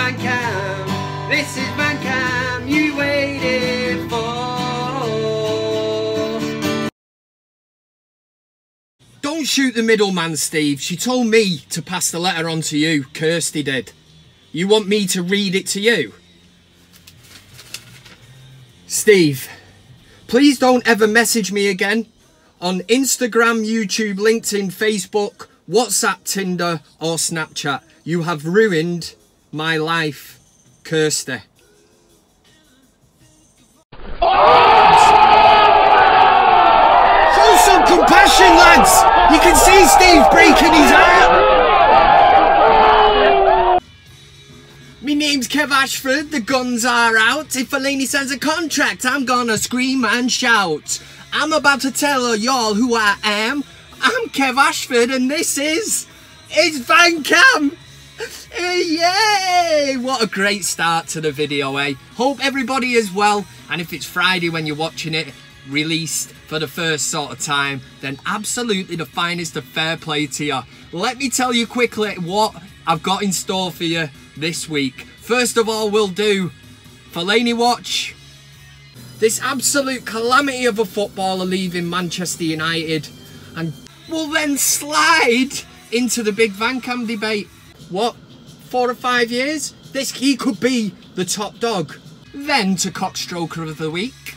VanCam. This is VanCam you waited for. Don't shoot the middleman, Steve. She told me to pass the letter on to you. Kirsty did. You want me to read it to you? Steve, please don't ever message me again on Instagram, YouTube, LinkedIn, Facebook, WhatsApp, Tinder or Snapchat. You have ruined my life. Kirsty. Show some compassion, lads! You can see Steve's breaking his heart! My name's Kev Ashford, the guns are out. If Fellaini sends a contract, I'm gonna scream and shout. I'm about to tell y'all who I am. I'm Kev Ashford and this is VanCam. Yay! What a great start to the video, eh? Hope everybody is well, and if it's Friday when you're watching it, released for the first sort of time, then absolutely the finest of fair play to you. Let me tell you quickly what I've got in store for you this week. First of all, we'll do Fellaini Watch. This absolute calamity of a footballer leaving Manchester United, and we'll then slide into the big VanCam debate. What, 4 or 5 years? He could be the top dog. Then to CockStroker of the week.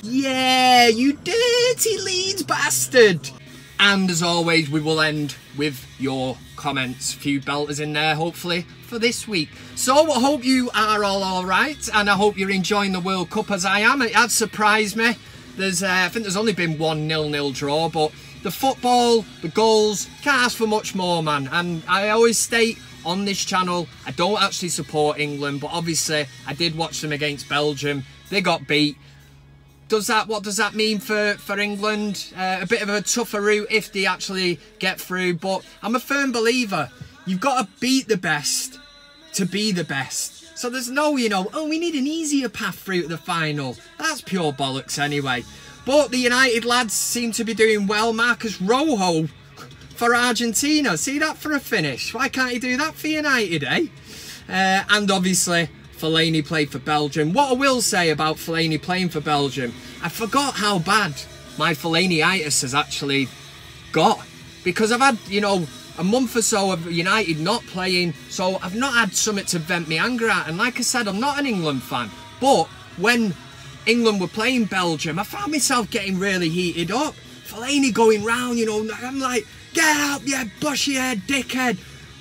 Yeah, you dirty Leeds bastard. And as always, we will end with your comments. A few belters in there, hopefully, for this week. So I hope you are all alright, and I hope you're enjoying the World Cup as I am. It has surprised me. I think there's only been one 0-0 draw, but the football, the goals, can't ask for much more, man. And I always state on this channel, I don't actually support England, but obviously I did watch them against Belgium. They got beat. What does that mean for England? A bit of a tougher route if they actually get through, but I'm a firm believer. You've got to beat the best to be the best. So there's no, oh, we need an easier path through to the final. That's pure bollocks anyway. But the United lads seem to be doing well. Marcus Rojo for Argentina. See that for a finish. Why can't he do that for United, eh? And obviously, Fellaini played for Belgium. What I will say about Fellaini playing for Belgium, I forgot how bad my Fellaini-itis has actually got. Because I've had, a month or so of United not playing, so I've not had something to vent my anger at. And like I said, I'm not an England fan. But when England were playing Belgium, I found myself getting really heated up. Fellaini going round, I'm like, get up, you bushy head dickhead.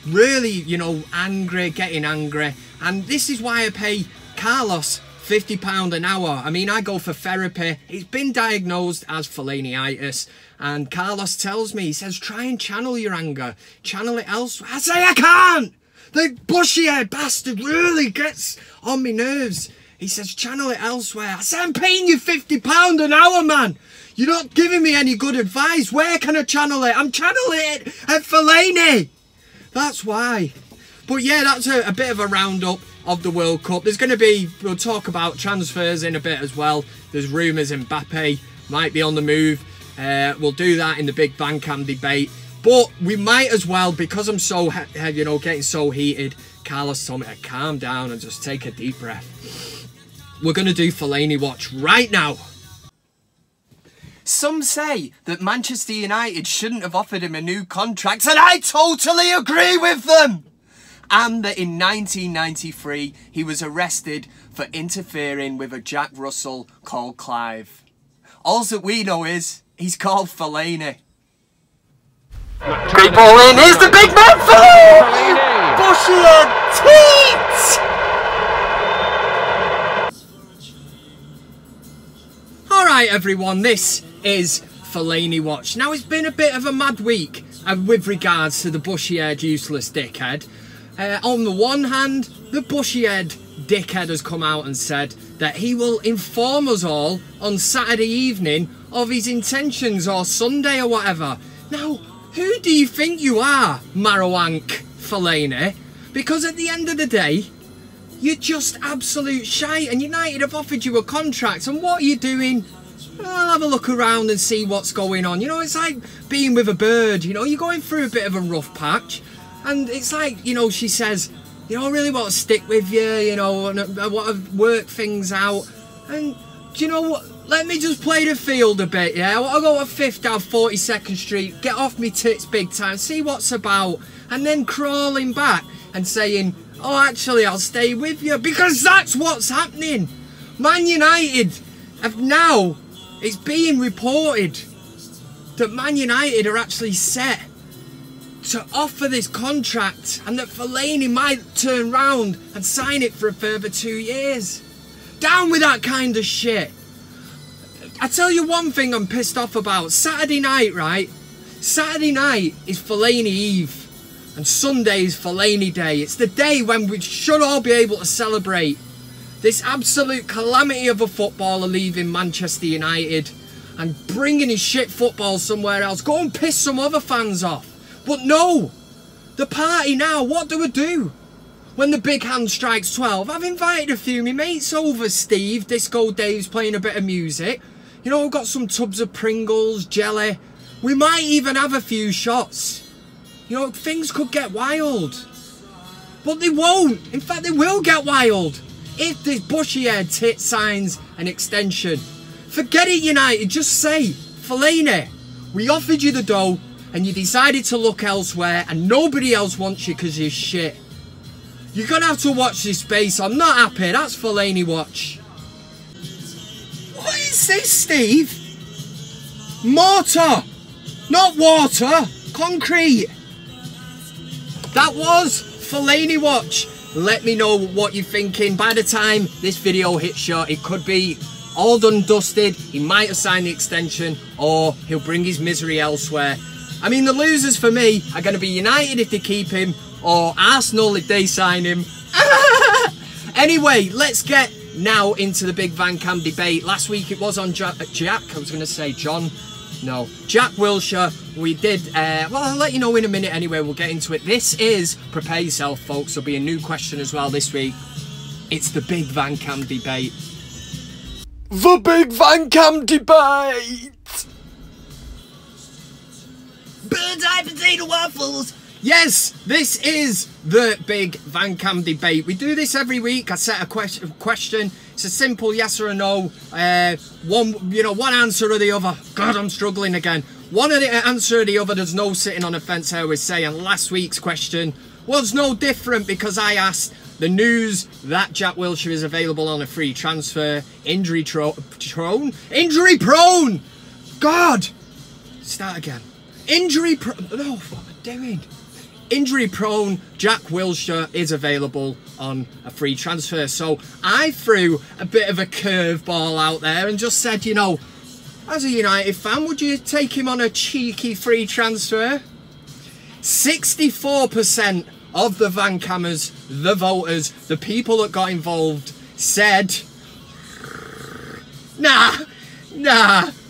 Really, angry, getting angry. And this is why I pay Carlos £50 an hour. I mean, I go for therapy. It's been diagnosed as Fellaini-itis. And Carlos tells me, he says, try and channel your anger. Channel it elsewhere. I say, I can't! The bushy-haired bastard really gets on my nerves. He says, channel it elsewhere. I say, I'm paying you £50 an hour, man. You're not giving me any good advice. Where can I channel it? I'm channeling it at Fellaini. That's why. But yeah, that's a bit of a roundup of the World Cup. There's going to be, we'll talk about transfers in a bit as well. There's rumours Mbappe might be on the move. We'll do that in the big VanCam debate. But we might as well, because I'm so, getting so heated, Carlos told me to calm down and just take a deep breath. We're going to do Fellaini Watch right now. Some say that Manchester United shouldn't have offered him a new contract, and I totally agree with them! And that in 1993, he was arrested for interfering with a Jack Russell called Clive. All that we know is, he's called Fellaini. Big ball in, here's the big man, Fellaini! Bushy and teats! Alright everyone, this is Fellaini Watch. Now it's been a bit of a mad week with regards to the bushy-haired useless dickhead. On the one hand, the bushy-haired dickhead has come out and said that he will inform us all on Saturday evening of his intentions, or Sunday or whatever. Now, who do you think you are, Marwank Fellaini? Because at the end of the day, you're just absolute shite, and United have offered you a contract, and what are you doing? I'll have a look around and see what's going on. It's like being with a bird, you're going through a bit of a rough patch. And it's like, she says, You know, I really want to stick with you, you know, and I want to work things out. And do you know what? Let me just play the field a bit, yeah? I want to go to 5th down 42nd Street, get off me tits big time, see what's about, and then crawling back and saying, oh, actually, I'll stay with you, because that's what's happening. Man United have now, it's being reported that Man United are actually set to offer this contract and that Fellaini might turn round and sign it for a further 2 years. Down with that kind of shit. I tell you one thing I'm pissed off about. Saturday night, right? Saturday night is Fellaini Eve and Sunday is Fellaini Day. It's the day when we should all be able to celebrate this absolute calamity of a footballer leaving Manchester United and bringing his shit football somewhere else. Go and piss some other fans off. But no, the party now, what do we do? When the big hand strikes 12, I've invited a few of my mates over, Steve. Disco Dave's playing a bit of music. You know, we've got some tubs of Pringles, jelly. We might even have a few shots. You know, things could get wild. But they won't. In fact, they will get wild. If this bushy-haired tit signs an extension. Forget it, United. Just say, Fellaini, we offered you the dough and you decided to look elsewhere and nobody else wants you because you're shit. You're going to have to watch this space. I'm not happy. That's Fellaini Watch. What is this, Steve? Mortar. Not water. Concrete. That was Fellaini Watch. Let me know what you're thinking. By the time this video hits you, it could be all done dusted. He might have signed the extension or he'll bring his misery elsewhere. I mean, the losers for me are going to be United if they keep him or Arsenal if they sign him. Anyway, let's get now into the big VanCam debate. Last week it was on Jack. I was going to say John. No, Jack Wilshere. We did, well, I'll let you know in a minute anyway. We'll get into it. This is, prepare yourself, folks. There'll be a new question as well this week. It's the big VanCam debate. The big VanCam debate! Bird's eye potato waffles! Yes, this is the big VanCam debate. We do this every week. I set a question. It's a simple yes or a no. One answer or the other. God, I'm struggling again. One of the answer or the other. There's no sitting on a fence, I always say. And last week's question was no different because I asked the news that Jack Wilshere is available on a free transfer. Injury prone. God. Start again. Injury prone. No, what am I doing? Injury prone Jack Wilshere is available on a free transfer. So I threw a bit of a curveball out there and just said, you know, as a United fan, would you take him on a cheeky free transfer? 64% of the VanCammers, the voters, the people that got involved said, nah,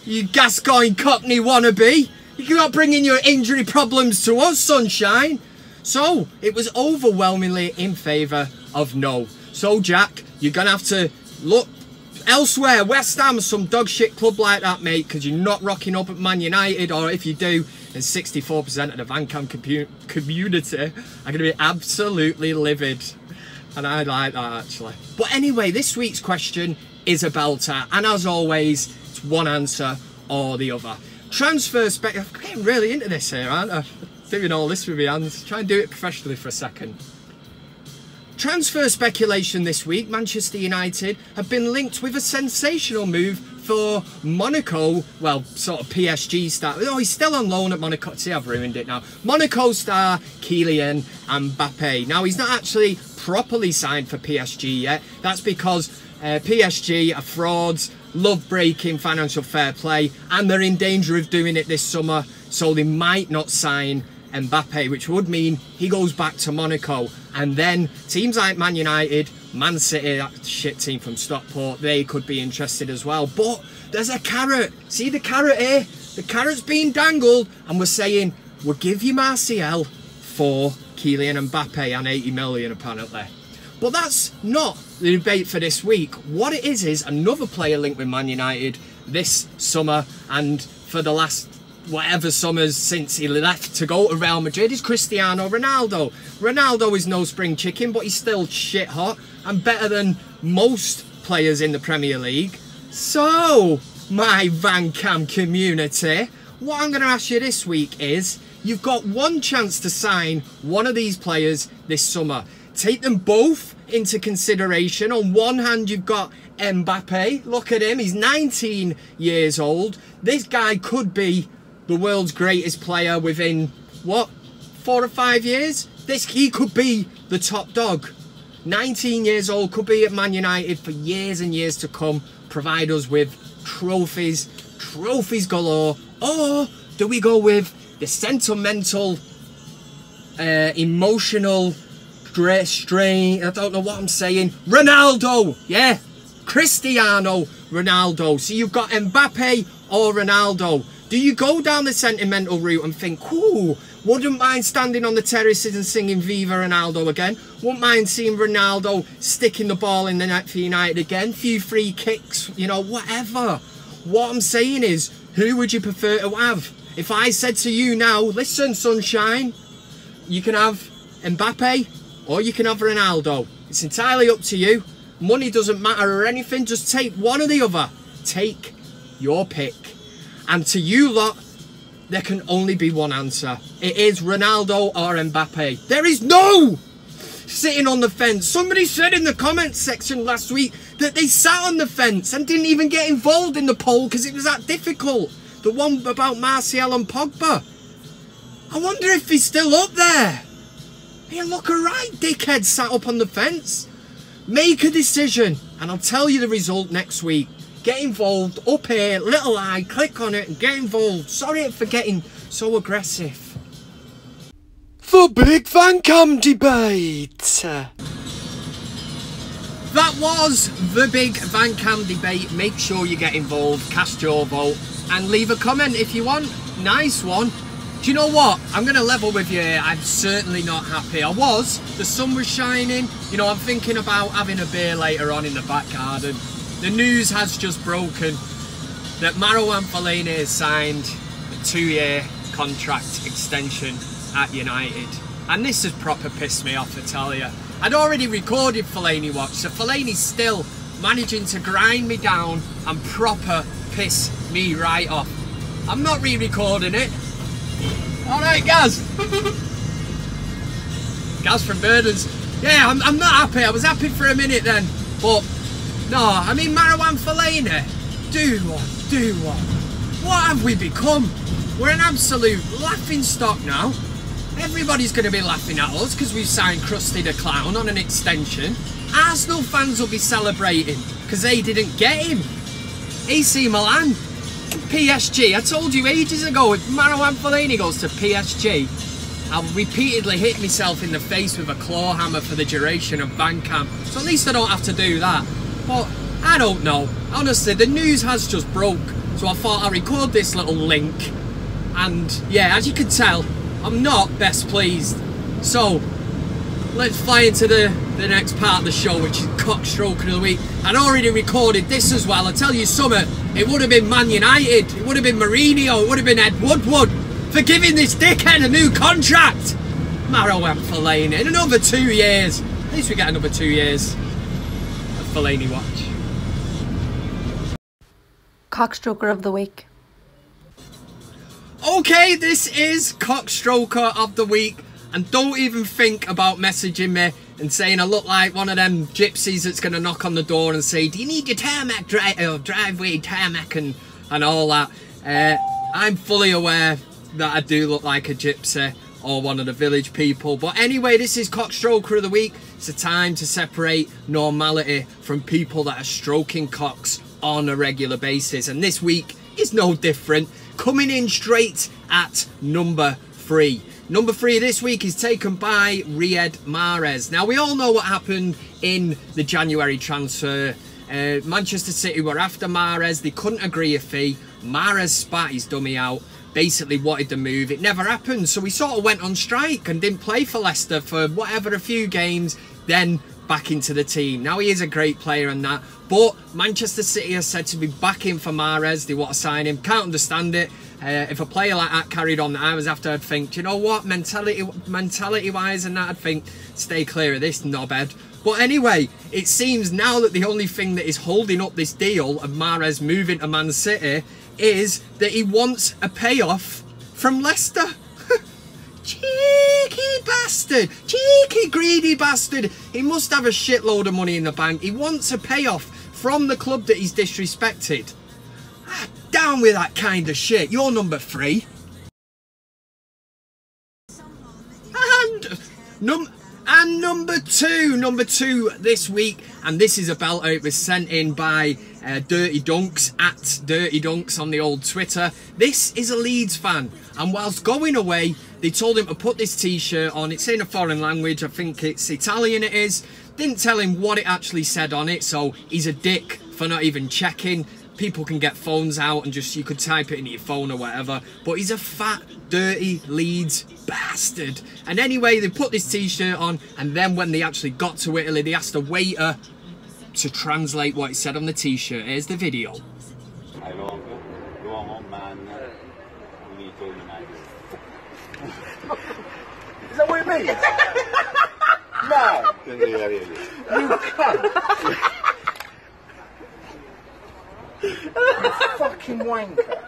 you Gascoigne Cockney wannabe. You're not bringing your injury problems to us, sunshine. So, it was overwhelmingly in favour of no. So, Jack, you're going to have to look elsewhere. West Ham, some dog shit club like that, mate, because you're not rocking up at Man United, or if you do, then 64% of the VanCam community are going to be absolutely livid. And I like that, actually. But anyway, this week's question is a belter. And as always, it's one answer or the other. Transfer spec. I'm getting really into this here, aren't I? Doing all this with my hands. Try and do it professionally for a second. Transfer speculation this week. Manchester United have been linked with a sensational move for Monaco. Well, sort of PSG star. Oh, he's still on loan at Monaco. See, I've ruined it now. Monaco star Kylian Mbappe. Now, he's not actually properly signed for PSG yet. That's because PSG are frauds, love breaking financial fair play, and they're in danger of doing it this summer, so they might not sign Mbappe, which would mean he goes back to Monaco. And then teams like Man United, Man City, that shit team from Stockport, they could be interested as well. But there's a carrot. See the carrot here? The carrot's being dangled, and we're saying we'll give you Martial for Kylian Mbappe and 80 million apparently. But that's not the debate for this week. What it is another player linked with Man United this summer and for the last whatever summers since he left to go to Real Madrid is Cristiano Ronaldo. Ronaldo is no spring chicken, but he's still shit hot and better than most players in the Premier League. So, my VanCam community, what I'm going to ask you this week is, you've got one chance to sign one of these players this summer. Take them both into consideration. On one hand, you've got Mbappe. Look at him, he's 19 years old. This guy could be the world's greatest player within, what, 4 or 5 years? He could be the top dog. 19 years old, could be at Man United for years and years to come, provide us with trophies galore. Or do we go with the sentimental, emotional, strain, I don't know what I'm saying, Ronaldo, yeah, Cristiano Ronaldo. So you've got Mbappe or Ronaldo. Do you go down the sentimental route and think, ooh, wouldn't mind standing on the terraces and singing Viva Ronaldo again? Wouldn't mind seeing Ronaldo sticking the ball in the net for United again? Few free kicks, you know, whatever. What I'm saying is, who would you prefer to have? If I said to you now, listen, sunshine, you can have Mbappe or you can have Ronaldo. It's entirely up to you. Money doesn't matter or anything. Just take one or the other. Take your pick. And to you lot, there can only be one answer. It is Ronaldo or Mbappe. There is no sitting on the fence. Somebody said in the comments section last week that they sat on the fence and didn't even get involved in the poll because it was that difficult. The one about Martial and Pogba. I wonder if he's still up there. Hey, look alright, dickhead sat up on the fence. Make a decision and I'll tell you the result next week. Get involved, up here, little eye, click on it and get involved. Sorry for getting so aggressive. The Big VanCam Debate. That was the Big VanCam Debate. Make sure you get involved, cast your vote and leave a comment if you want. Nice one. Do you know what? I'm going to level with you here. I'm certainly not happy. The sun was shining. You know, I'm thinking about having a beer later on in the back garden. The news has just broken that Fellaini has signed a 2-year contract extension at United. And this has proper pissed me off, I tell you. I'd already recorded Fellaini Watch, so Fellaini's still managing to grind me down and proper piss me right off. I'm not re-recording it. Alright, Gaz. Gaz from Burdens. Yeah, I'm not happy. I was happy for a minute then. But, no, I mean, Fellaini. Do what? What have we become? We're an absolute laughing stock now. Everybody's going to be laughing at us because we've signed Krusty the Clown on an extension. Arsenal fans will be celebrating because they didn't get him. AC Milan. PSG, I told you ages ago, if Fellaini goes to PSG, I'll repeatedly hit myself in the face with a claw hammer for the duration of VanCam. So at least I don't have to do that. But I don't know. Honestly, the news has just broke. So I thought I'd record this little link. And yeah, as you can tell, I'm not best pleased. So let's fly into the next part of the show, which is CockStroker of the Week. I'd already recorded this as well. I tell you something, it would have been Man United, it would have been Mourinho, it would have been Ed Woodward for giving this dickhead a new contract. Fellaini in another 2 years. At least we get another 2 years of Fellaini Watch. CockStroker of the Week. Okay, this is CockStroker of the Week. And don't even think about messaging me and saying I look like one of them gypsies that's going to knock on the door and say, do you need your tarmac driveway tarmac and all that. I'm fully aware that I do look like a gypsy or one of the village people. But anyway, this is CockStroker of the Week. It's a time to separate normality from people that are stroking cocks on a regular basis. And this week is no different. Coming in straight at number 3. Number 3 this week is taken by Riyad Mahrez. Now, we all know what happened in the January transfer. Manchester City were after Mahrez. They couldn't agree a fee. Mahrez spat his dummy out. Basically wanted the move. It never happened. So he sort of went on strike and didn't play for Leicester for whatever, a few games. Then back into the team. Now, he is a great player and that. But Manchester City are said to be backing for Mahrez. They want to sign him. Can't understand it. if a player like that carried on, I was after, I'd think, do you know what, mentality-wise and that, I'd think, stay clear of this knobhead. But anyway, it seems now that the only thing that is holding up this deal of Mahrez moving to Man City is that he wants a payoff from Leicester. Cheeky bastard, cheeky greedy bastard. He must have a shitload of money in the bank. He wants a payoff from the club that he's disrespected. Down with that kind of shit. You're number 3. And number two this week, and this is a belter. It was sent in by Dirty Dunks, at Dirty Dunks on the old Twitter. This is a Leeds fan, and whilst going away, they told him to put this t-shirt on. It's in a foreign language, I think it's Italian it is. Didn't tell him what it actually said on it, so he's a dick for not even checking. People can get phones out and just, you could type it into your phone or whatever, but he's a fat, dirty Leeds bastard. And anyway, they put this t-shirt on, and then when they actually got to Italy, they asked a waiter to translate what it said on the t-shirt. Here's the video. I love l'uomo man unito united. Is that what it means? No! You cunt! You fucking wanker!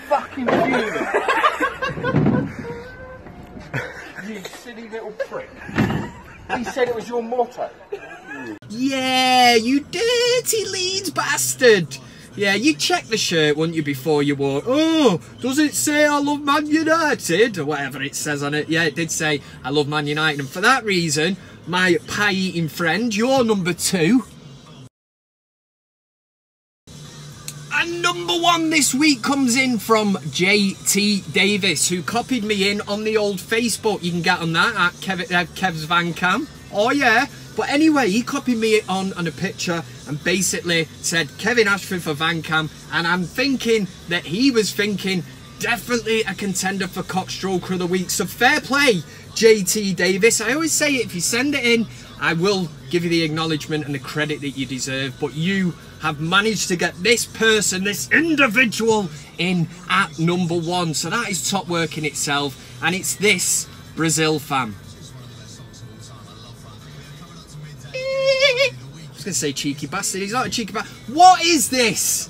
Fucking fuming! You silly little prick! He said it was your motto. Yeah, you dirty Leeds bastard! Yeah, you check the shirt, wouldn't you, before you wore it? Oh, does it say I love Man United? Or whatever it says on it. Yeah, it did say I love Man United. And for that reason, my pie-eating friend, you're number 2. And number 1 this week comes in from JT Davis, who copied me in on the old Facebook. You can get on that at Kev's VanCam. Oh yeah. But anyway, he copied me on a picture and basically said Kevin Ashford for VanCam, and I'm thinking that he was thinking definitely a contender for CockStroker of the week. So fair play, JT Davis. I always say if you send it in, I will give you the acknowledgement and the credit that you deserve, but you have managed to get this person, this individual, in at number 1. So that is top work in itself, and it's this Brazil fan. I was going to say cheeky bastard. He's not a cheeky bastard. What is this?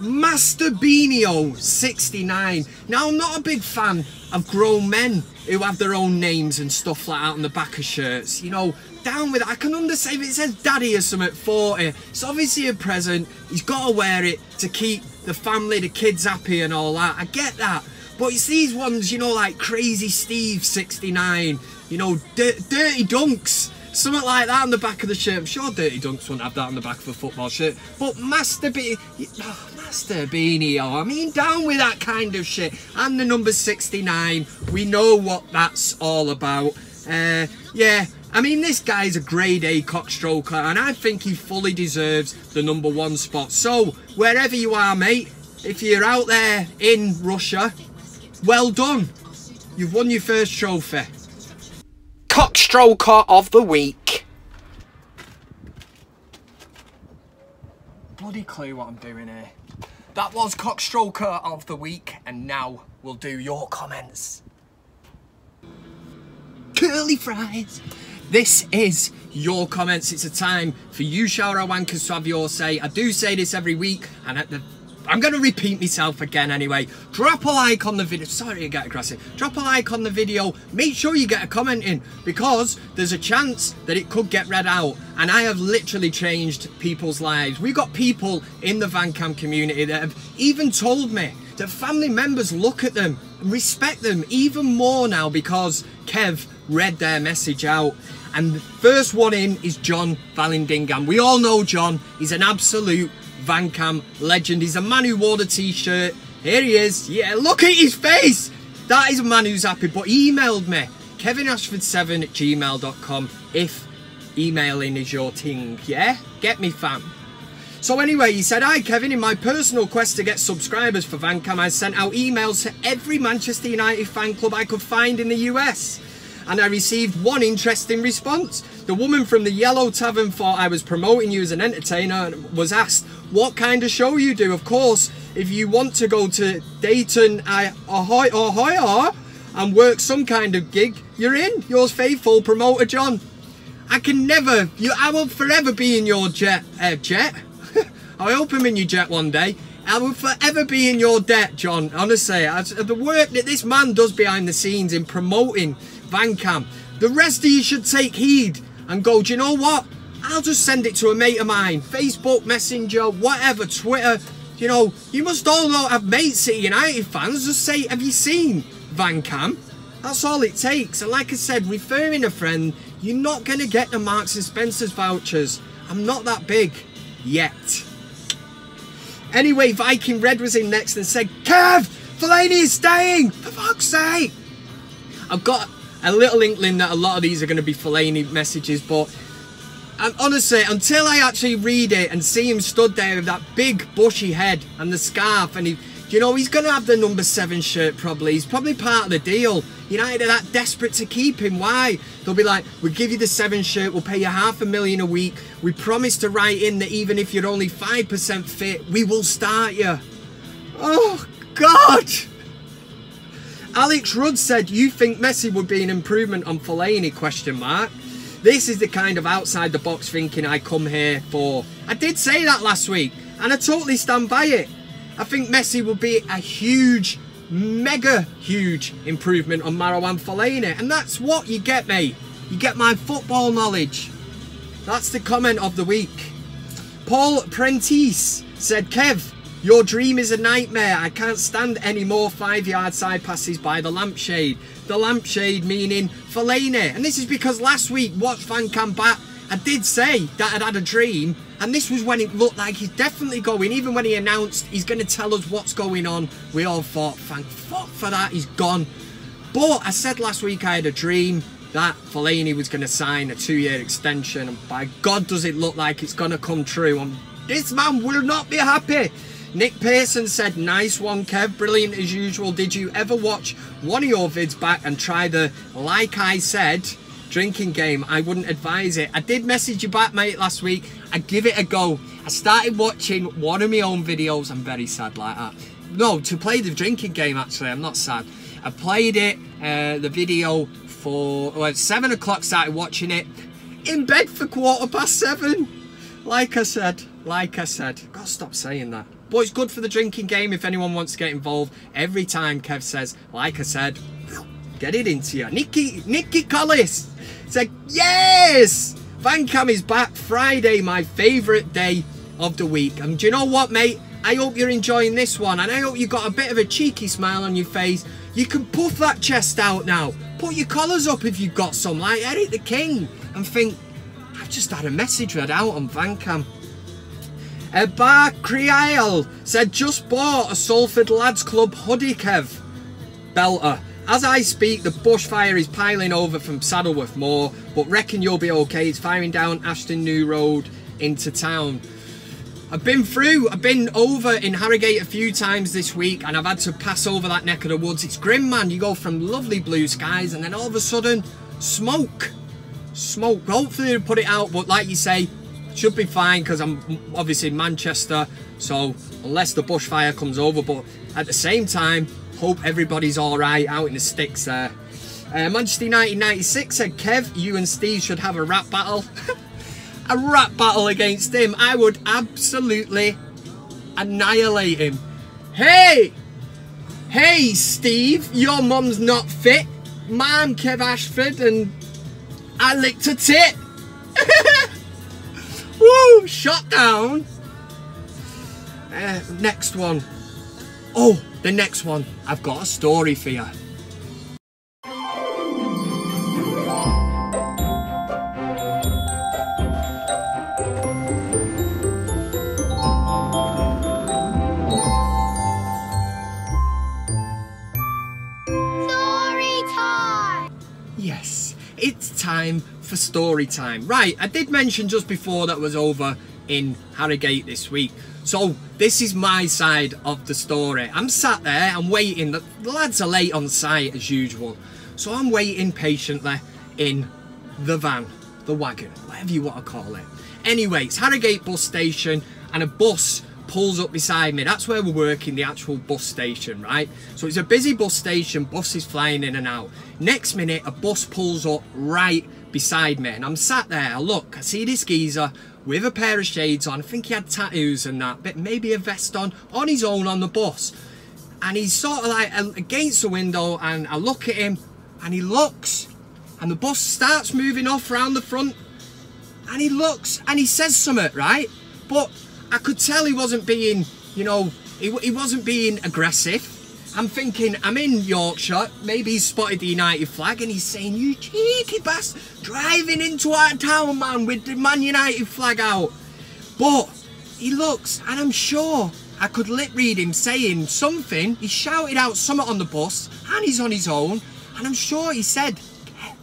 Master Beanio 69. Now, I'm not a big fan of grown men who have their own names and stuff like that on the back of shirts. You know, down with it. I can understand if it says daddy or something at 40. It's obviously a present. He's got to wear it to keep the family, the kids happy and all that. I get that. But it's these ones, you know, like Crazy Steve 69. You know, Dirty Dunks. Something like that on the back of the shirt. I'm sure Dirty Dunks wouldn't have that on the back of a football shirt. But Master Beanio, I mean, down with that kind of shit. And the number 69, we know what that's all about. Yeah, I mean, this guy's a grade A CockStroker, and I think he fully deserves the number 1 spot. So, wherever you are, mate, if you're out there in Russia, well done. You've won your first trophy. CockStroker of the week. Bloody clue what I'm doing here. That was CockStroker of the week, and now we'll do your comments. Curly fries. This is your comments. It's a time for you shower wankers to have your say. I do say this every week, and I'm going to repeat myself again anyway. Drop a like on the video. Sorry to get aggressive. Drop a like on the video. Make sure you get a comment in, because there's a chance that it could get read out. And I have literally changed people's lives. We've got people in the VanCam community that have even told me that family members look at them and respect them even more now because Kev read their message out. And the first one in is John Valindingham. We all know John. He's an absolute VanCam legend. He's a man who wore the t-shirt. Here he is. Yeah, look at his face. That is a man who's happy. But he emailed me, kevinashford7@gmail.com, if emailing is your thing. Yeah, get me, fam. So anyway, he said, hi Kevin, in my personal quest to get subscribers for VanCam, I sent out emails to every Manchester United fan club I could find in the US. And I received one interesting response. The woman from the Yellow Tavern thought I was promoting you as an entertainer and was asked what kind of show you do. Of course, if you want to go to Dayton, ahoy, and work some kind of gig, you're in. Yours faithful, promoter John. I can never, I will forever be in your jet. I hope I'm in your jet one day. I will forever be in your debt, John. Honestly, the work that this man does behind the scenes in promoting VanCam, the rest of you should take heed and go, do you know what? I'll just send it to a mate of mine. Facebook, Messenger, whatever, Twitter. You know, you must all have mates at United fans. Just say, have you seen VanCam? That's all it takes. And like I said, referring a friend, you're not going to get the Marks and Spencer's vouchers. I'm not that big. Yet. Anyway, Viking Red was in next and said, Kev, Fellaini is staying! For fuck's sake! I've got a little inkling that a lot of these are going to be Fellaini messages, but honestly, until I actually read it and see him stood there with that big bushy head and the scarf, and you know, he's going to have the number 7 shirt probably. He's probably part of the deal. United are that desperate to keep him. Why? They'll be like, we'll give you the 7 shirt, we'll pay you $500,000 a week. We promise to write in that even if you're only 5% fit, we will start you. Oh, God. Alex Rudd said, you think Messi would be an improvement on Fellaini, ? This is the kind of outside the box thinking I come here for. I did say that last week, and I totally stand by it. I think Messi will be a huge, mega huge improvement on Marouane Fellaini. And that's what you get, mate. You get my football knowledge. That's the comment of the week. Paul Prentice said, Kev, your dream is a nightmare. I can't stand any more 5-yard side passes by the lampshade. The lampshade meaning Fellaini. And this is because last week, Watch VanCam Bat, I did say that I'd had a dream. And this was when it looked like he's definitely going. Even when he announced he's going to tell us what's going on, we all thought, thank fuck for that, he's gone. But I said last week I had a dream that Fellaini was going to sign a 2-year extension. And by God, does it look like it's going to come true. And this man will not be happy. Nick Pearson said, nice one, Kev. Brilliant as usual. Did you ever watch one of your vids back and try the, like I said, drinking game? I wouldn't advise it. I did message you back, mate, last week. I give it a go. I started watching one of my own videos. I'm very sad like that. No, to play the drinking game, actually. I'm not sad. I played it, the video for 7 o'clock, started watching it. In bed for 7:15. Like I said. Gotta stop saying that. But it's good for the drinking game if anyone wants to get involved. Every time Kev says, like I said, get it into you. Nikki Collis said, yes! VanCam is back Friday, my favourite day of the week. And do you know what, mate? I hope you're enjoying this one. And I hope you got a bit of a cheeky smile on your face. You can puff that chest out now. Put your collars up if you've got some, like Eric the King. And think, I've just had a message read out on VanCam. Bar Creile said, just bought a Salford Lads Club hoodie, Kev. Belter. As I speak, the bushfire is piling over from Saddleworth Moor, but reckon you'll be okay. It's firing down Ashton New Road into town. I've been over in Harrogate a few times this week, and I've had to pass over that neck of the woods. It's grim, man. You go from lovely blue skies, and then all of a sudden, smoke. Hopefully they'll put it out, but like you say, should be fine because I'm obviously in Manchester, so unless the bushfire comes over, but at the same time, hope everybody's alright out in the sticks there. Manchester United 96 said, Kev, you and Steve should have a rap battle. A rap battle against him. I would absolutely annihilate him. Hey Steve, your mum's not fit. I'm Kev Ashford and I licked a tit. Woo, shot down. Next one. Oh, the next one. I've got a story for you. Yes, it's time for story time. Right, I did mention just before that was over in Harrogate this week. So this is my side of the story. I'm sat there, I'm waiting. The lads are late on site as usual. So I'm waiting patiently in the van. the wagon, whatever you want to call it. Anyway, it's Harrogate bus station, and a bus pulls up beside me. That's where we're working, the actual bus station, right? So it's a busy bus station, buses flying in and out. Next minute, a bus pulls up right beside me, and I'm sat there. I look, I see this geezer with a pair of shades on. I think he had tattoos and that, but maybe a vest on his own on the bus. And he's sort of like against the window, and I look at him, and he looks, and the bus starts moving off round the front, and he looks, and he says something, right? But I could tell he wasn't being, you know, he wasn't being aggressive. I'm thinking, I'm in Yorkshire, maybe he's spotted the United flag, and he's saying, "You cheeky bastard, driving into our town, man, with the Man United flag out." But he looks, and I'm sure I could lip read him saying something. He shouted out something on the bus, and he's on his own, and I'm sure he said, "Get."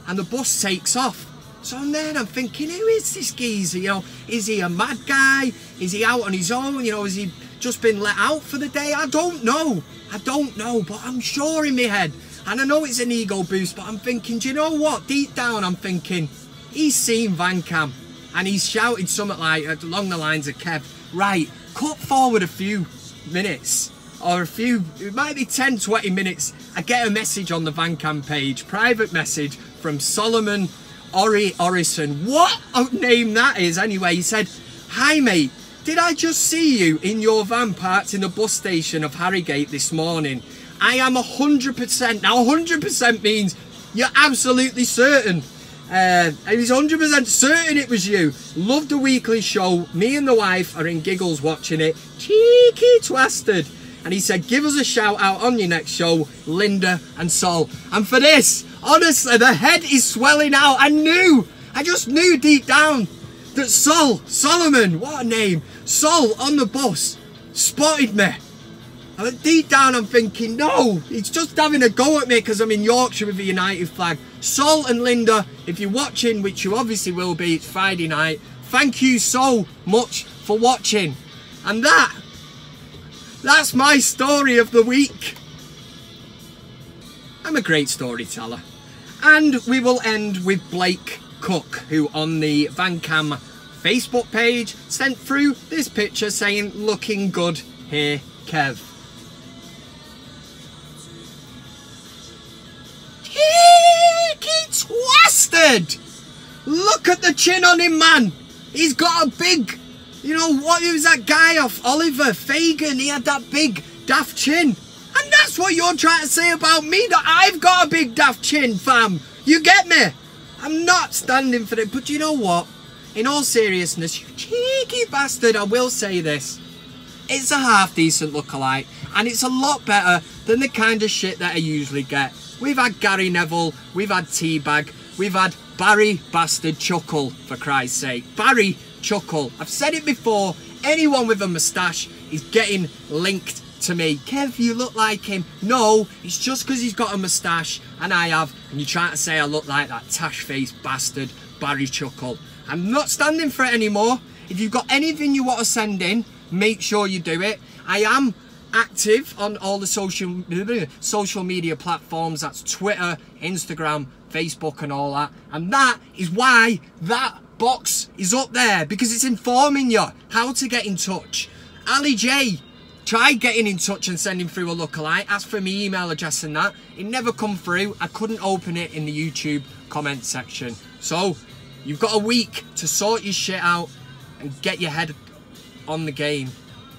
And the bus takes off. So then I'm thinking, who is this geezer? You know, is he a mad guy? Is he out on his own? You know, has he just been let out for the day? I don't know, but I'm sure in my head, and I know it's an ego boost, but I'm thinking, do you know what? Deep down, I'm thinking, he's seen VanCam, and he's shouted something like, along the lines of, "Kev, right, cut forward a few minutes, or it might be 10, 20 minutes. I get a message on the VanCam page, private message from Solomon Orison." What a name that is. Anyway, he said, "Hi mate, did I just see you in your van parked in the bus station of Harrogate this morning? I am 100%, now 100% means you're absolutely certain. And he's 100% certain it was you. Love the weekly show. Me and the wife are in giggles watching it. Cheeky twasted." And he said, "Give us a shout out on your next show, Linda and Sol." And for this, honestly, the head is swelling out. I just knew deep down that Solomon, what a name, Sol on the bus, spotted me. And deep down I'm thinking, no, he's just having a go at me because I'm in Yorkshire with the United flag. Sol and Linda, if you're watching, which you obviously will be, it's Friday night, thank you so much for watching. And that's my story of the week. I'm a great storyteller. And we will end with Blake Cook, who on the VanCam Facebook page sent through this picture saying, "Looking good here, Kev." Cheeky twasted! Look at the chin on him, man. He's got a big, you know, what was that guy off Oliver Fagan? He had that big daft chin. And that's what you're trying to say about me, that I've got a big daft chin, fam. You get me? I'm not standing for it. But you know what? In all seriousness, you cheeky bastard, I will say this. It's a half decent lookalike, and it's a lot better than the kind of shit that I usually get. We've had Gary Neville, we've had Teabag, we've had Barry Bastard Chuckle, for Christ's sake. Barry Chuckle. I've said it before, anyone with a moustache is getting linked to me. "Kev, you look like him." No, it's just because he's got a moustache and I have, and you're trying to say I look like that tash-faced bastard Barry Chuckle. I'm not standing for it anymore. If you've got anything you want to send in, make sure you do it. I am active on all the social media platforms. That's Twitter, Instagram, Facebook and all that. And that is why that box is up there, because it's informing you how to get in touch. Ali J tried getting in touch and sending through a lookalike, asked for my email address and that. It never come through. I couldn't open it in the YouTube comment section. So you've got a week to sort your shit out and get your head on the game.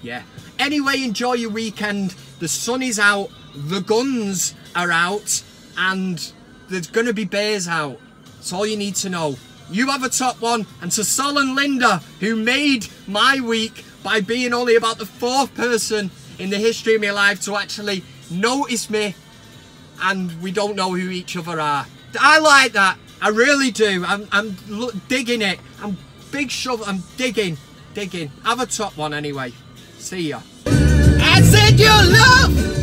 Yeah. Anyway, enjoy your weekend. The sun is out, the guns are out, and there's going to be bears out. That's all you need to know. You have a top one. And to Sol and Linda, who made my week by being only about the 4th person in the history of my life to actually notice me, and we don't know who each other are. I like that. I really do. I'm digging it. I'm big shovel. I'm digging. Have a top one anyway. See ya. I said your love